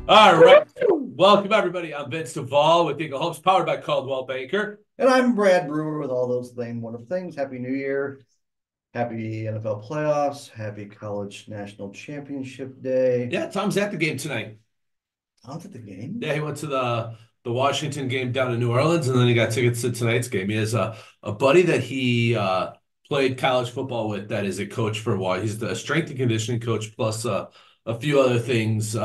All right. Welcome, everybody. I'm Vince Devall with Eagle Homes, powered by Caldwell Banker. And I'm Brad Brewer with all those same wonderful things. Happy New Year. Happy NFL playoffs. Happy College National Championship Day. Yeah, Tom's at the game tonight. Onto the game. Yeah, he went to the Washington game down in New Orleans, and then he got tickets to tonight's game. He has a buddy that he played college football with that is a coach for a while. He's the strength and conditioning coach, plus a few other things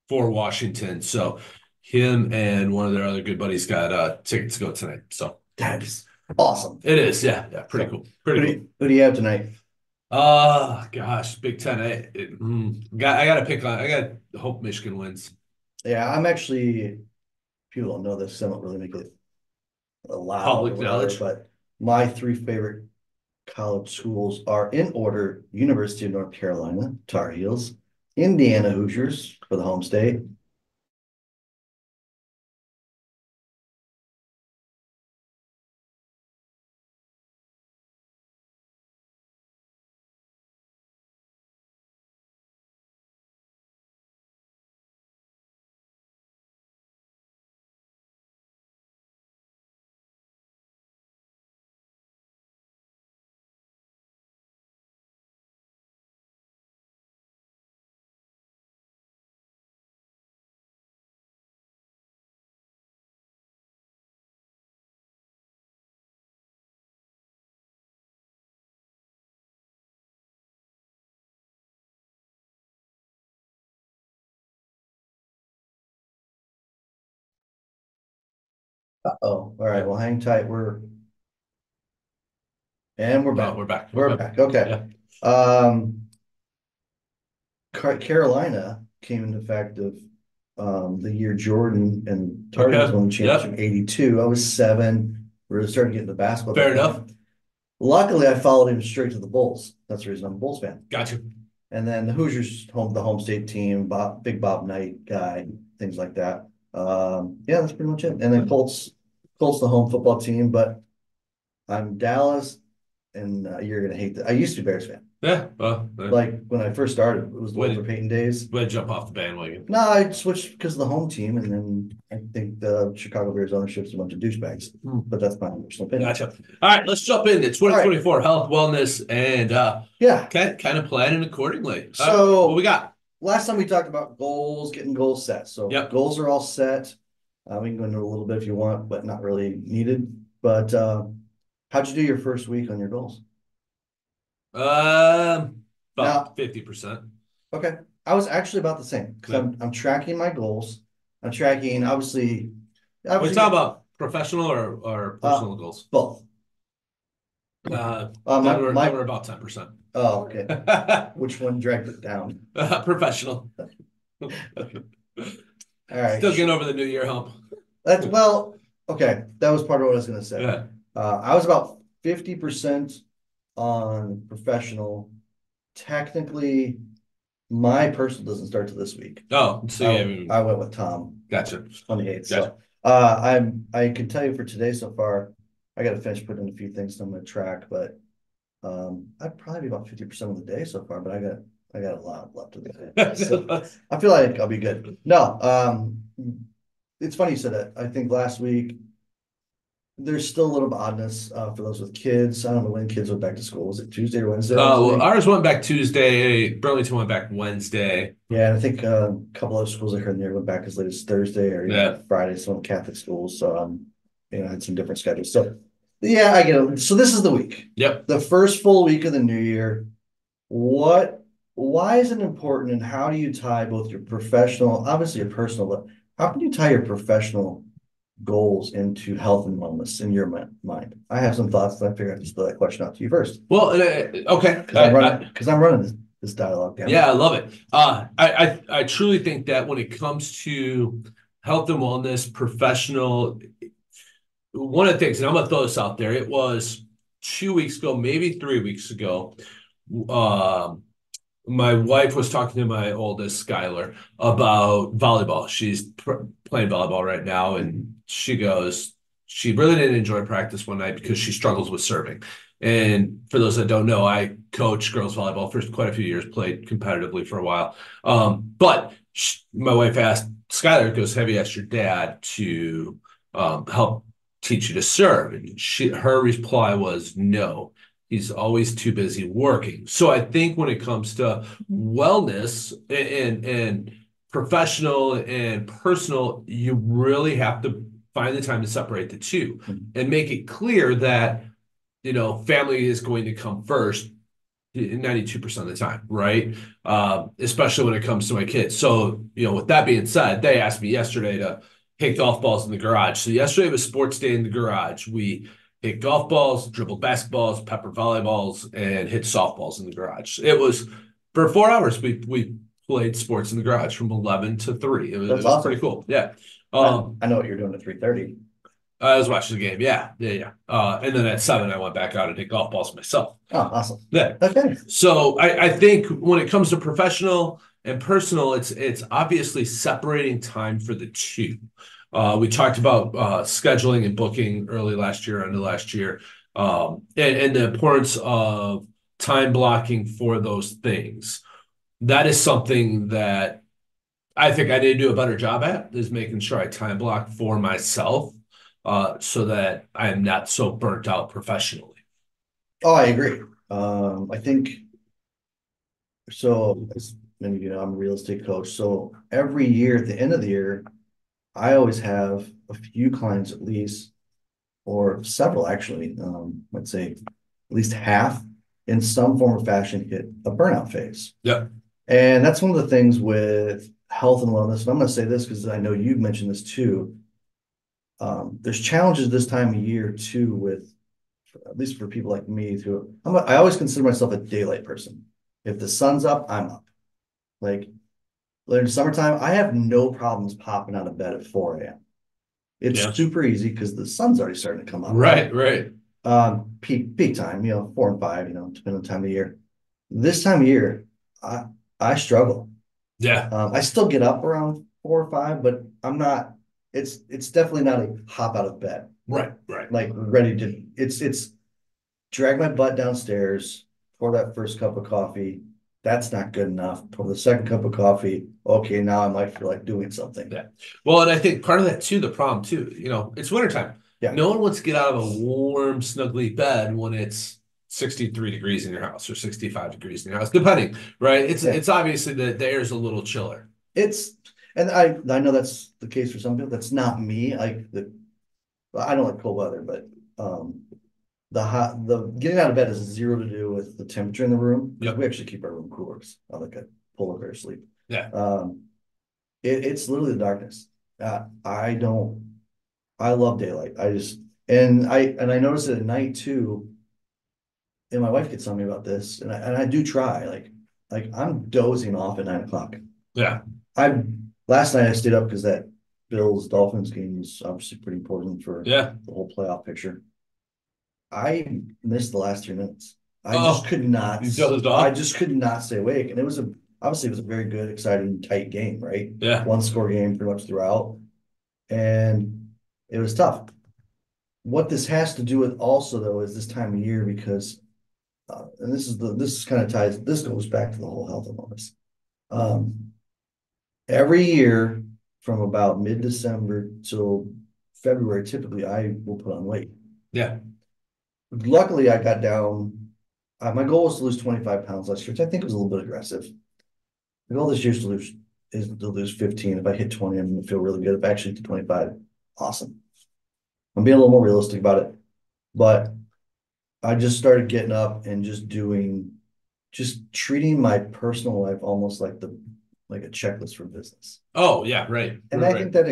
for Washington. So him and one of their other good buddies got tickets to go tonight. So That is awesome. it is, yeah, pretty So, cool, pretty cool. who do you have tonight? Gosh, Big Ten. I got to pick on. I got to hope Michigan wins. Yeah, I'm actually, people don't know this, so I don't really make it loud or Public whatever, knowledge. but my three favorite college schools are in order: University of North Carolina, Tar Heels; Indiana Hoosiers for the home state; all right, Yeah. well, hang tight. We're Oh, back. we're back. We're Okay. back. Okay. Yeah. Um, Carolina came into effect of the year Jordan and Tar Heels Okay. won the championship Yep. in 82. I was 7. We were starting to get into basketball at Fair that enough. point. Luckily, I followed him straight to the Bulls. That's the reason I'm a Bulls fan. Gotcha. And then the Hoosiers, the home state team, Big Bob Knight guy, things like that. Yeah, that's pretty much it. And then Colts, the home football team, but I'm Dallas, and you're gonna hate that. I used to be a Bears fan. Yeah. Well, Like when I first started, it was the way Walter to, Payton days. way to jump off the bandwagon. No, I switched because of the home team, and then I think the Chicago Bears ownership is a bunch of douchebags. But that's my personal opinion. Gotcha. All right, let's jump into All right, 2024 health, wellness, and yeah. kind of planning accordingly. What we So got? last time we talked about goals, getting goals set. So Yep. goals are all set. We can go into a little bit if you want, but not really needed. But how'd you do your first week on your goals? Now, About 50%. okay, I was actually about the same because Yeah. I'm tracking my goals. I'm tracking We obviously talk about professional or uh personal goals. both. Then My we're my about 10%. oh, okay. Which one dragged it down? Professional. All right. Still getting over the New Year hump. That's well, okay. That was part of what I was gonna say. Yeah. I was about 50% on professional. Technically, my personal doesn't start till this week. Oh, so I went with Tom gotcha. on the 8th. Gotcha. So I can tell you for today so far, I gotta finish putting in a few things on my track, but I'd probably be about 50% of the day so far, but I got a lot left of the day. So I feel like I'll be good. No, it's funny you said that. I think last week there's still a little bit oddness for those with kids. I don't know when kids went back to school. Was it Tuesday or Wednesday last Well, week? ours went back Tuesday. Burlington went back Wednesday. Yeah, and I think a couple of schools I heard in there went back as late as Thursday or even Yeah. Friday. Some Catholic schools, so had some different schedules. So yeah, I get it. So this is the week, Yep. the first full week of the new year. What, why is it important, and how do you tie both your professional, obviously your personal, but how can you tie your professional goals into health and wellness in your mind? I have some thoughts, and I figured I'd just throw that question out to you first Well, okay. because I'm running this dialogue down. Yeah, I love it. I truly think that when it comes to health and wellness, professional, one of the things, and I'm gonna throw this out there, it was 2 weeks ago, maybe 3 weeks ago. Um, my wife was talking to my oldest, Skylar, about volleyball. She's playing volleyball right now, and she goes, she really didn't enjoy practice one night because she struggles with serving. And for those that don't know, I coach girls volleyball for quite a few years, played competitively for a while. But My wife asked Skylar, goes, have you asked your dad to help teach you to serve? And her reply was no. He's always too busy working. So I think when it comes to wellness and professional and personal, you really have to find the time to separate the two and make it clear that, family is going to come first 92% of the time, right? Especially when it comes to my kids. So, with that being said, they asked me yesterday to hit golf balls in the garage. So yesterday was sports day in the garage. We hit golf balls, dribbled basketballs, pepper volleyballs, and hit softballs in the garage. It was for 4 hours. We played sports in the garage from 11 to 3. It That's was pretty awesome. cool. Yeah. I know what you're doing at 3:30. I was watching the game. Yeah, yeah, yeah. And then at 7, I went back out and hit golf balls myself. Oh, awesome. Yeah. Okay. So I think when it comes to professional and personal, it's obviously separating time for the two. We talked about scheduling and booking early last year, end of last year, and the importance of time blocking for those things. That is something that I think I need to do a better job at, is making sure I time block for myself, so that I am not so burnt out professionally. Oh, I agree. I think so. As many of you know, I'm a real estate coach. So every year at the end of the year, I always have a few clients at least, or several actually. Let's say at least half in some form or fashion hit a burnout phase. Yep. And that's one of the things with health and wellness. And I'm going to say this because I know you've mentioned this too. There's challenges this time of year too, with at least for people like me who I always consider myself a daylight person. If the sun's up, I'm up. Like in summertime, I have no problems popping out of bed at 4 a.m. It's Yeah. super easy because the sun's already starting to come up. Right, right. Peak time, 4 and 5, depending on the time of year. This time of year, I struggle. Yeah. I still get up around 4 or 5, but I'm not. It's definitely not a hop out of bed. Right, right. Like ready to. It's drag my butt downstairs, pour that first cup of coffee. That's not good enough. Pour the second cup of coffee. Okay, now I might feel like doing something. Yeah. Well, and I think part of that too, the problem too, it's wintertime. Yeah. No one wants to get out of a warm, snuggly bed when it's 63 degrees in your house or 65 degrees in your house, depending, right? It's obviously the air is a little chiller. And I know that's the case for some people. That's not me. I don't like cold weather, but the getting out of bed has zero to do with the temperature in the room. Yep. We actually keep our room cooler. I like a polar bear sleep. Yeah. It's literally the darkness. I love daylight. I notice it at night too. And my wife gets on me about this, and I do try. Like I'm dozing off at 9 o'clock. Yeah. Last night I stayed up because that Bills Dolphins game was obviously pretty important for Yeah. the whole playoff picture. I missed the last 3 minutes. I Oh, just could not. you dozed off? I just could not stay awake, and obviously it was a very good, exciting, tight game, right? Yeah. One score game pretty much throughout, and it was tough. What this has to do with also though is this time of year because, and this kind of ties. This goes back to the whole health and wellness. Every year from about mid-December till February, typically I will put on weight. Yeah. Luckily, I got down. My goal was to lose 25 pounds last year, which I think was a little bit aggressive. The goal this year is to lose 15. If I hit 20, I'm going to feel really good. If I actually hit 25, awesome. I'm being a little more realistic about it. But I just started getting up and just treating my personal life almost like a checklist for business. Oh, yeah, right. And right, I think that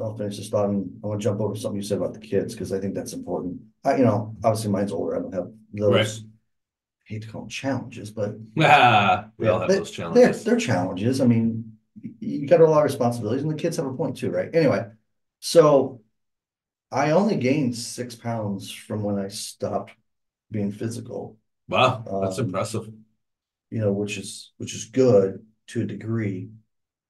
I'll finish this thought and I want to jump over to something you said about the kids because I think that's important. Obviously mine's older. I don't have those, right. I hate to call them challenges, but we all have those challenges. They're challenges. I mean, you got a lot of responsibilities and the kids have a point too, right? Anyway, so I only gained 6 pounds from when I stopped being physical. Wow, that's impressive. Which is good to a degree.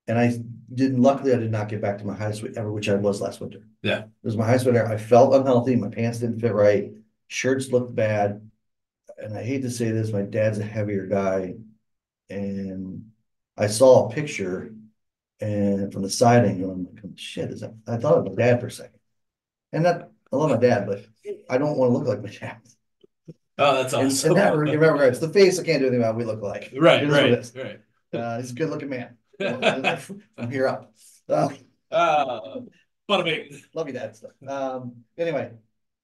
And luckily I did not get back to my highest weight ever, which I was last winter. Yeah. It was my highest weight ever. I felt unhealthy. My pants didn't fit right. Shirts looked bad. And I hate to say this, my dad's a heavier guy. And I saw a picture and from the siding, and I'm like, "Oh, shit, is that?" I thought of my dad for a second. And that I love my dad, but I don't want to look like my dad. Oh, that's In awesome. that regards, the face I can't do anything about. We look alike. It Right, is what it right, is. right. He's a good looking man from here up. Uh, Bada bing. Love you, dad. Stuff. Anyway,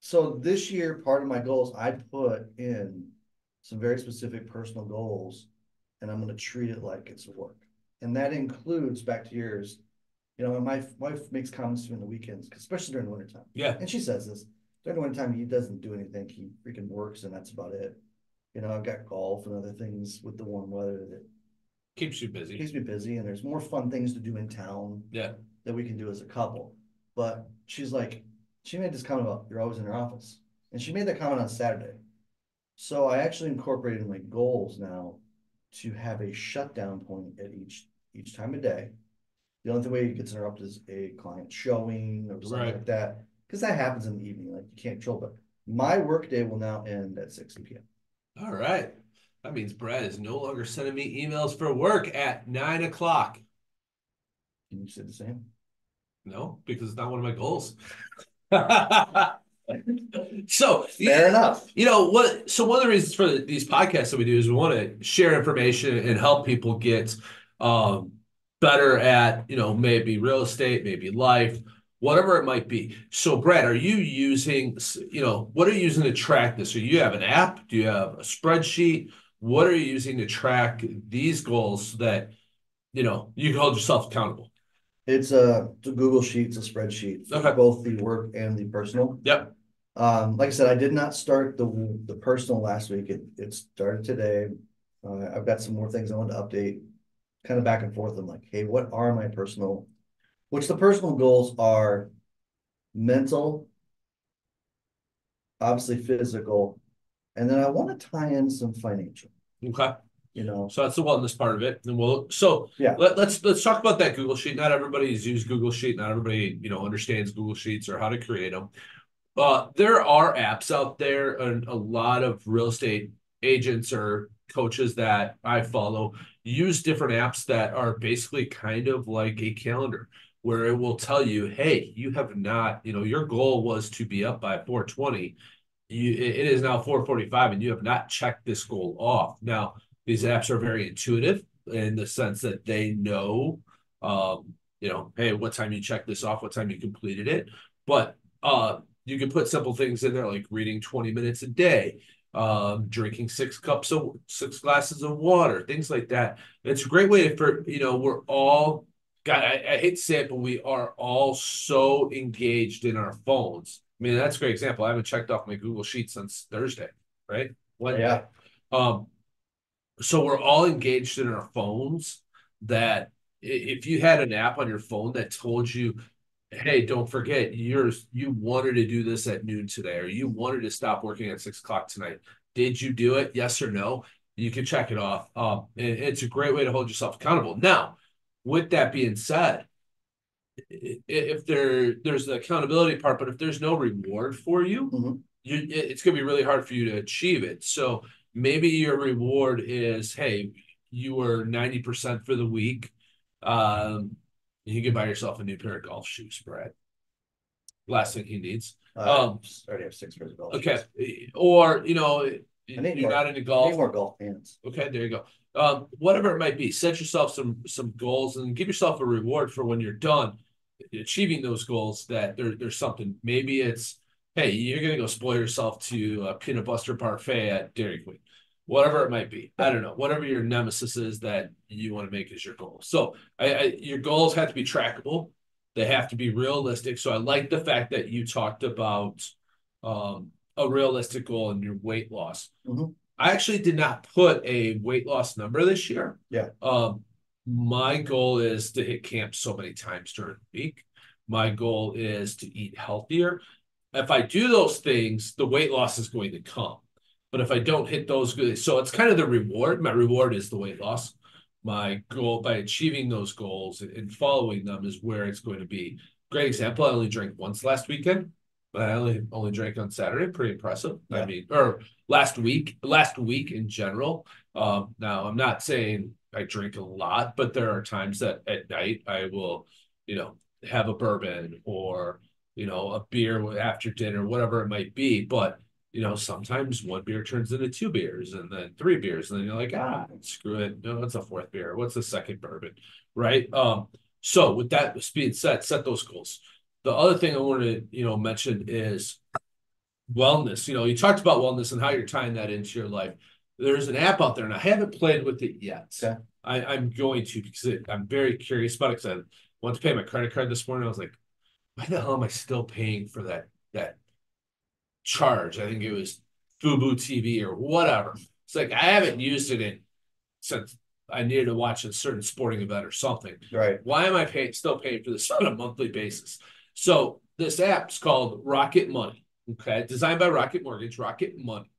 so this year, part of my goals, I put in some very specific personal goals, and I'm going to treat it like it's work. And that includes back to yours. You know, my wife makes comments during the weekends, especially during the wintertime. Yeah. And she says this during the wintertime, he doesn't do anything. He freaking works, and that's about it. You know, I've got golf and other things with the warm weather that Keeps you busy. keeps me busy, and there's more fun things to do in town Yeah. that we can do as a couple. But she's like, she made this comment about you're always in your office. And she made that comment on Saturday. So I actually incorporated in my goals now to have a shutdown point at each time of day. The only way it gets interrupted is a client showing or something Right. like that. Because that happens in the evening, like you can't control. But my workday will now end at 6 p.m. All right. That means Brad is no longer sending me emails for work at 9 o'clock. Can you say the same? No, because it's not one of my goals. So Fair enough. You know what? So one of the reasons for these podcasts that we do is we want to share information and help people get um, better at, maybe real estate, maybe life, whatever it might be. So Brad, are you using, what are you using to track this? So you have an app? Do you have a spreadsheet? What are you using to track these goals that, you can hold yourself accountable? It's a Google Sheets, a spreadsheet for Okay. both the work and the personal. Yep. Like I said, I did not start the personal last week. It started today. I've got some more things I want to update, kind of back and forth. I'm like, hey, what are my personal? Which the personal goals are mental, obviously physical, and then I want to tie in some financial. Okay. You know, So that's the wellness part of it. And yeah, let's talk about that Google Sheet. Not everybody's used Google Sheet. Not everybody, understands Google Sheets or how to create them. There are apps out there, and a lot of real estate agents or coaches that I follow use different apps that are basically kind of like a calendar where it will tell you, hey, you have not, your goal was to be up by 4:20. It is now 4:45 and you have not checked this goal off. Now, these apps are very intuitive in the sense that they know, hey, what time you checked this off, what time you completed it. But you can put simple things in there like reading 20 minutes a day, drinking 6 glasses of water, things like that. It's a great way for, we're all, God, I hate to say it, but we are all so engaged in our phones. I mean, that's a great example. I haven't checked off my Google Sheet since Thursday, right? Wednesday. yeah, Um, so we're all engaged in our phones that if you had an app on your phone that told you, hey, don't forget you wanted to do this at noon today, or you wanted to stop working at 6 o'clock tonight. Did you do it? Yes or no? You can check it off. It's a great way to hold yourself accountable. Now, with that being said, if there's the accountability part, but if there's no reward for you, mhm. it's going to be really hard for you to achieve it. So maybe your reward is, hey, you were 90% for the week. You can buy yourself a new pair of golf shoes, Brad. Last thing he needs. I already have 6 pairs of golf Okay. shoes. Or, I need you're more. not into I golf. need more golf pants. Okay, there you go. Whatever it might be, set yourself some goals and give yourself a reward for when you're done achieving those goals. That there's something. Maybe it's, hey, you're gonna go spoil yourself to a peanut butter parfait at Dairy Queen, whatever it might be. I don't know. Whatever your nemesis is that you want to make as your goal. So your goals have to be trackable. They have to be realistic. So I like the fact that you talked about a realistic goal in your weight loss. Mm-hmm. I actually did not put a weight loss number this year. Yeah. My goal is to hit camp so many times during the week. My goal is to eat healthier. If I do those things, the weight loss is going to come. But if I don't hit those, so it's kind of the reward. My reward is the weight loss. My goal by achieving those goals and following them is where it's going to be. Great example. I only drank once last weekend, but I only drank on Saturday. Pretty impressive. Yeah. I mean, or last week in general. Now I'm not saying I drink a lot, but there are times that at night I will, you know, have a bourbon or, a beer after dinner, whatever it might be. But, sometimes one beer turns into two beers and then three beers. And then you're like, screw it. No, it's a fourth beer. What's the second bourbon? Right. So with that being said, set those goals. The other thing I wanted to, mention is wellness. You talked about wellness and how you're tying that into your life. There's an app out there, and I haven't played with it yet. Okay. I'm going to because I'm very curious about it because I went to pay my credit card this morning. I was like, why the hell am I still paying for that charge? I think it was Fubu TV or whatever. It's like I haven't used it since I needed to watch a certain sporting event or something. Right. Why am I still paying for this on a monthly basis? So this app's called Rocket Money. Okay, designed by Rocket Mortgage, Rocket Money.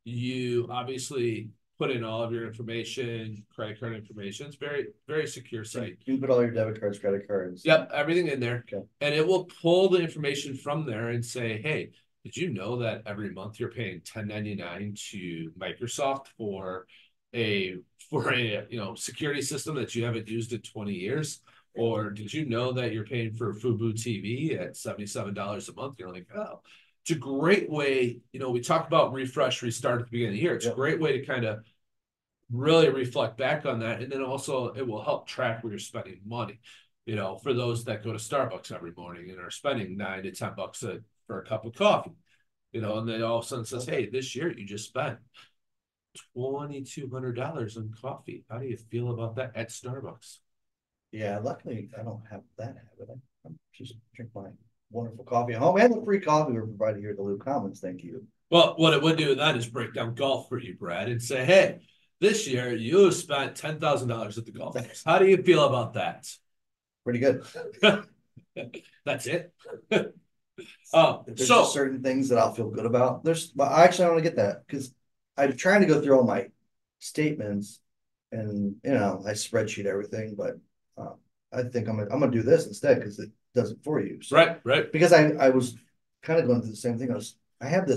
You obviously put in all of your information, credit card information. It's very, very secure site. You can put all your debit cards, credit cards. Yep, everything in there. Okay. And it will pull the information from there and say, hey, did you know that every month you're paying $10.99 to Microsoft for a security system that you haven't used in 20 years? Or did you know that you're paying for Fubu TV at $77 a month? You're like, oh, it's a great way. We talked about refresh, restart at the beginning of the year. It's a great way to kind of really reflect back on that. And then also it will help track where you're spending money. For those that go to Starbucks every morning and are spending $9 to $10 for a cup of coffee, and then all of a sudden says, hey, this year you just spent $2,200 on coffee. How do you feel about that at Starbucks? Yeah, luckily I don't have that habit. I'm just drink my wonderful coffee at home and the free coffee we're provided here at the Loop Commons. Thank you. Well, what it would do then is break down golf for you, Brad, and say, hey, this year you spent $10,000 at the golf course. How do you feel about that? Pretty good. That's it. There's just certain things that I'll feel good about. But I actually want to get that because I'm trying to go through all my statements and I spreadsheet everything, but I think I'm gonna do this instead because it does it for you. So, right. Because I was kind of going through the same thing. I have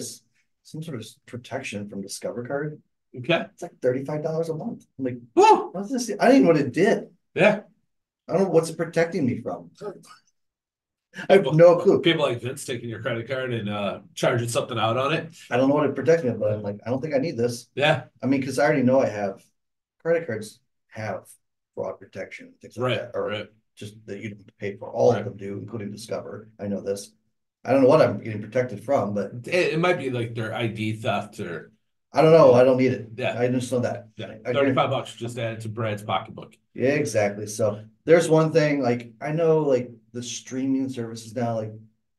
some sort of protection from Discover card. Okay. It's like $35 a month. I'm like, whoa, what's this? I didn't know what it did. Yeah. I don't know what's it protecting me from. I have no clue. People like Vince taking your credit card and charging something out on it. I don't know what it protects me, but I'm like, I don't think I need this. Yeah. I mean, because I already know I have credit cards have fraud protection, things like that. Or just that you don't pay for. All of them do, including Discover. I know this. I don't know what I'm getting protected from, but it might be like their ID theft or I don't know. I don't need it. Yeah. I just know that. Yeah. $35 just added to Brad's pocketbook. Yeah, exactly. So there's one thing, like I know like the streaming services now, like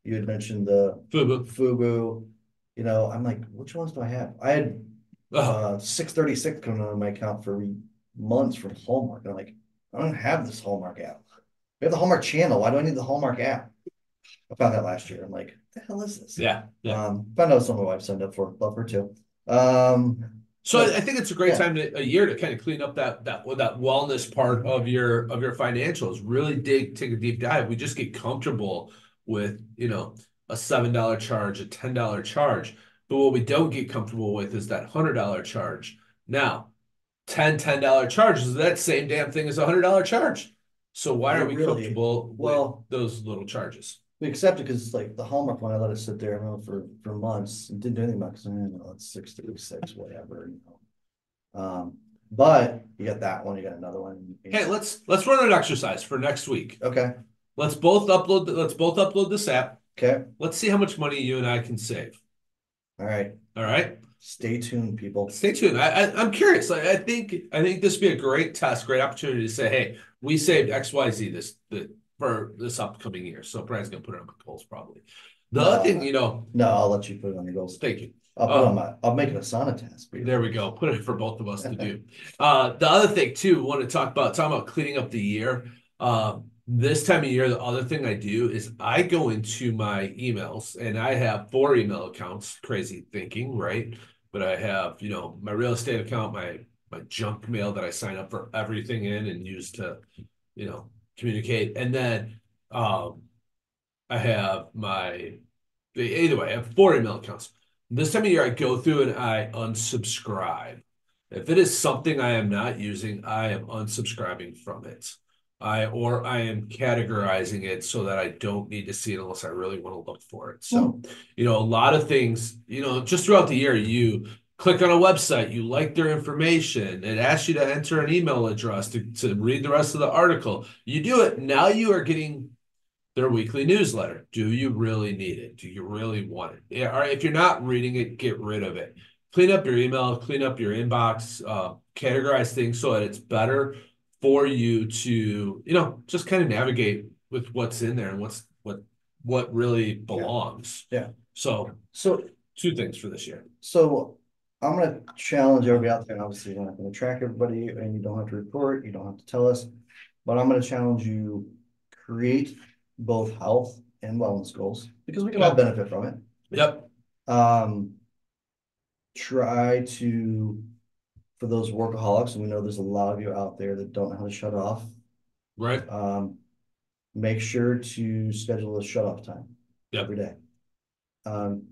you had mentioned the Fubu, I'm like, which ones do I have? I had 636 coming on my account for months from Hallmark. And I'm like, I don't have this Hallmark app. We have the Hallmark channel. Why do I need the Hallmark app? I found that last year. I'm like, what the hell is this? Yeah. Found out some of my wife signed up for. Love her too. So I think it's a great time a year to kind of clean up that wellness part of your financials. Really take a deep dive. We just get comfortable with a $7 charge, a $10 charge, but what we don't get comfortable with is that $100 charge. Now, $10 charge is that same damn thing as a $100 charge. So why are we comfortable with those little charges? We accept it because it's like the Hallmark one. I let it sit there for months and didn't do anything about it. It's 636, whatever. But you got that one. You got another one. Hey, let's run an exercise for next week. Okay. Let's both upload this app. Okay. Let's see how much money you and I can save. All right. All right. Stay tuned, people. Stay tuned. I'm curious. I think this would be a great test, great opportunity to say, hey, we saved XYZ for this upcoming year. So Brad's gonna put it on my goals probably. The other thing, No, I'll let you put it on your goals. Thank you. I'll make it a sauna test. There we go. Put it for both of us to do. The other thing too, we want to talk about cleaning up the year. This time of year, the other thing I do is I go into my emails and I have 4 email accounts. Crazy thinking, right? But I have, my real estate account, my junk mail that I sign up for everything in and use to, communicate. And then I have either way, I have 4 email accounts. This time of year, I go through and I unsubscribe. If it is something I am not using, I am unsubscribing from it. I am categorizing it so that I don't need to see it unless I really want to look for it. So, a lot of things, just throughout the year, you click on a website, you like their information, it asks you to enter an email address to read the rest of the article. You do it. Now you are getting their weekly newsletter. Do you really need it? Do you really want it? Yeah, or if you're not reading it, get rid of it. Clean up your email, clean up your inbox, categorize things so that it's better for you to, just kind of navigate with what's in there and what really belongs. Yeah. So So, two things for this year. so I'm gonna challenge everybody out there, and obviously you're not gonna track everybody, and you don't have to report, you don't have to tell us, but I'm gonna challenge you, create both health and wellness goals, because we can all benefit from it. Yep. Try to, for those workaholics, and we know there's a lot of you out there that don't know how to shut off. Right. Make sure to schedule a shut off time Yep. every day.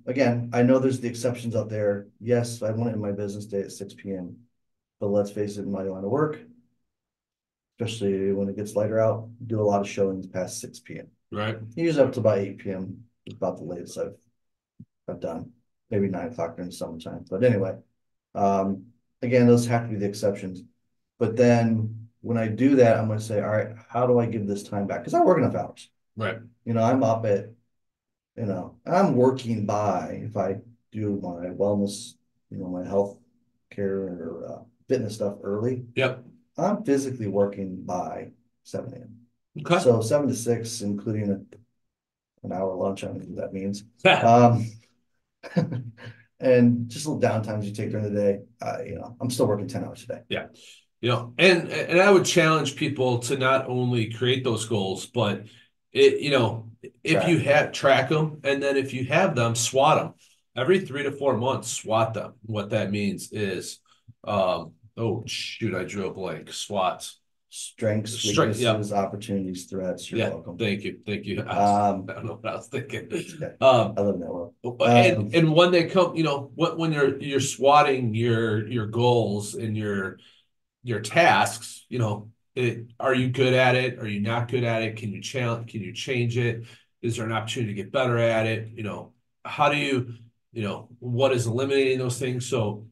Again, I know there's the exceptions out there. Yes, I want to end my business day at 6 p.m. But let's face it, in my line of work, especially when it gets lighter out, do a lot of showings past 6 p.m. Right. Usually up to about 8 p.m. is about the latest I've done. Maybe 9 o'clock during the summertime. But anyway, again, those have to be the exceptions. But then when I do that, I'm going to say, all right, how do I give this time back? Because I work enough hours. Right. I'm up at, I'm working by, if I do my wellness, my health care or fitness stuff early. Yep. I'm physically working by 7 a.m. Okay. So 7 to 6, including an hour lunch, I don't know what that means. And just little downtimes you take during the day. I'm still working 10 hours a day. Yeah. And I would challenge people to not only create those goals, but if you have track them, and then if you have them, SWAT them every 3 to 4 months, SWAT them. What that means is, oh shoot, I drew a blank. SWAT. Strengths, weaknesses, opportunities, threats. You're welcome. Thank you. I don't know what I was thinking. I live in that world. And when they come, when you're swatting your goals and your tasks, are you good at it? Are you not good at it? Can you change it? Is there an opportunity to get better at it? How do you, what is eliminating those things? So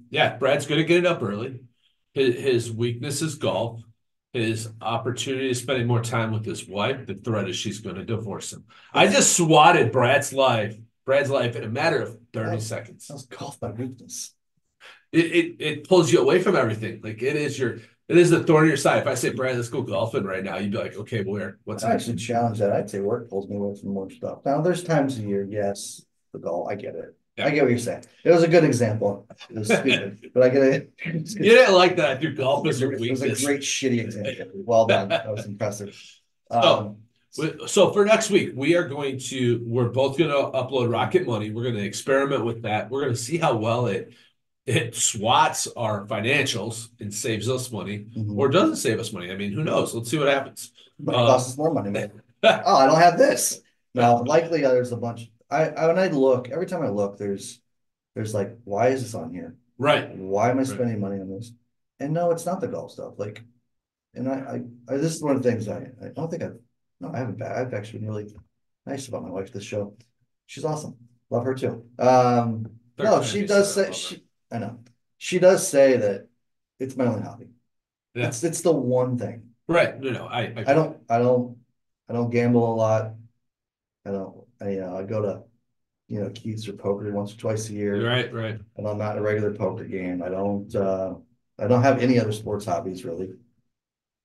yeah, Brad's good at getting up early. His weakness is golf. His opportunity is spending more time with his wife. The threat is she's going to divorce him. I just swatted Brad's life in a matter of 30 seconds. That's golf by weakness. It pulls you away from everything. Like it is the thorn in your side. If I say, Brad, let's go golfing right now, you'd be like, okay, where? What's I actually challenge that. I'd say work pulls me away from more stuff. Now, there's times a year, yes, the golf, I get it. Yeah. I get what you're saying. It was a good example. It was stupid, but I get it. You didn't like that. I threw golf as a weakness. It was a great shitty example. Well done. That was impressive. So for next week, we're both going to upload Rocket Money. We're going to experiment with that. We're going to see how well it swats our financials and saves us money, or doesn't save us money. I mean, who knows? Let's see what happens. But it costs us more money, man. Oh, I don't have this. No, likely there's a bunch. When I look, every time I look, there's like, why is this on here? Right. Why am I spending money on this? And no, it's not the golf stuff. Like, and I this is one of the things I don't think I haven't bad. I've actually been really nice about my wife this show. She's awesome. Love her too. No, she does say I know. She does say that it's my only hobby. Yeah. It's the one thing. Right. No, I don't gamble a lot. I go to Keith's or poker once or twice a year. Right. And I'm not in a regular poker game. I don't have any other sports hobbies really.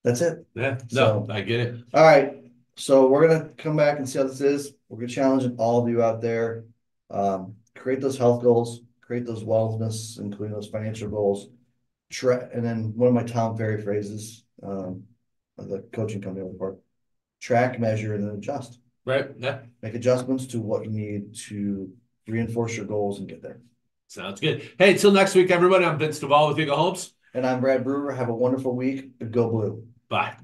That's it. Yeah. No, I get it. All right. So we're gonna come back and see how this is. We're gonna challenge all of you out there. Create those health goals, create those wellness, including those financial goals. And then one of my Tom Ferry phrases, the coaching company report, track, measure, and then adjust. Right. Yeah. Make adjustments to what you need to reinforce your goals and get there. Sounds good. Hey, till next week, everybody. I'm Vince Devall with Eagle Homes. And I'm Brad Brewer. Have a wonderful week. Go Blue. Bye.